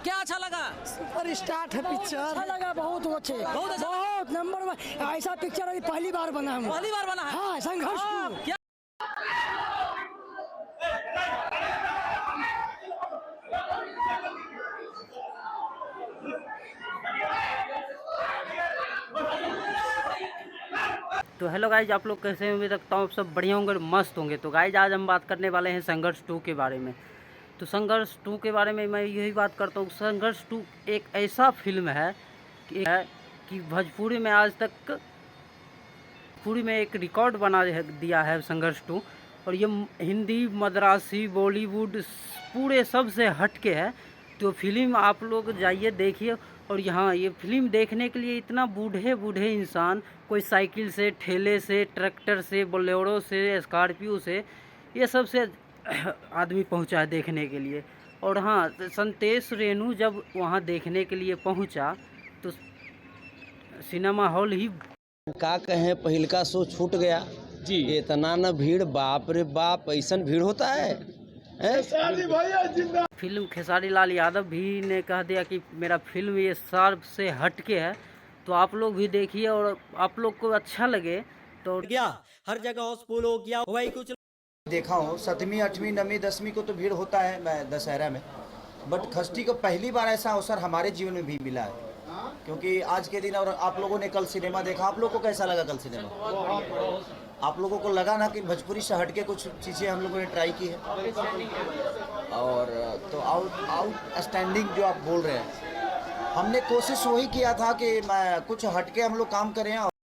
क्या अच्छा लगा? सुपर स्टार्ट है पिक्चर। अच्छा लगा, बहुत अच्छे, बहुत नंबर में। ऐसा पिक्चर अभी पहली बार बना है। पहली बार बना है। हाँ, संघर्ष हाँ, 2। क्या तो हेलो गाइज, आप लोग कैसे हैं? उम्मीद रखता हूँ आप सब बढ़िया होंगे और मस्त होंगे। तो गाइज आज हम बात करने वाले हैं संघर्ष 2 के बारे में। तो संघर्ष 2 के बारे में मैं यही बात करता हूँ, संघर्ष 2 एक ऐसा फिल्म है कि भोजपुरी में आज तक पूरी में एक रिकॉर्ड बना दिया है संघर्ष 2। और ये हिंदी, मद्रासी, बॉलीवुड पूरे सब से हट के है। तो फिल्म आप लोग जाइए देखिए। और यहाँ ये फिल्म देखने के लिए इतना बूढ़े बूढ़े इंसान, कोई साइकिल से, ठेले से, ट्रैक्टर से, बोलेरो से, स्कॉर्पियो से, ये सब से आदमी पहुँचा है देखने के लिए। और हाँ, संतेश रेणु जब वहाँ देखने के लिए पहुँचा तो सिनेमा हॉल ही का कहें, पहिलका शो छूट गया जी। इतना न भीड़, बाप रे बाप, ऐसन भीड़ होता है। फिल्म खेसारी लाल यादव भी ने कह दिया कि मेरा फिल्म ये सार से हट के है। तो आप लोग भी देखिए और आप लोग को अच्छा लगे तो गया, हर जगह हाउसफुल हो गया। वही कुछ देखा हूँ, 7वीं 8वीं 9वीं 10वीं को तो भीड़ होता है मैं दशहरा में, बट खष्टी को पहली बार ऐसा अवसर हमारे जीवन में भी मिला है। क्योंकि आज के दिन, और आप लोगों ने कल सिनेमा देखा, आप लोगों को कैसा लगा कल सिनेमा? आप लोगों को लगा ना कि भोजपुरी से हट के कुछ चीज़ें हम लोगों ने ट्राई की है? और तो आउटस्टैंडिंग जो आप बोल रहे हैं, हमने कोशिश वही किया था कि कुछ हट के हम लोग काम करें।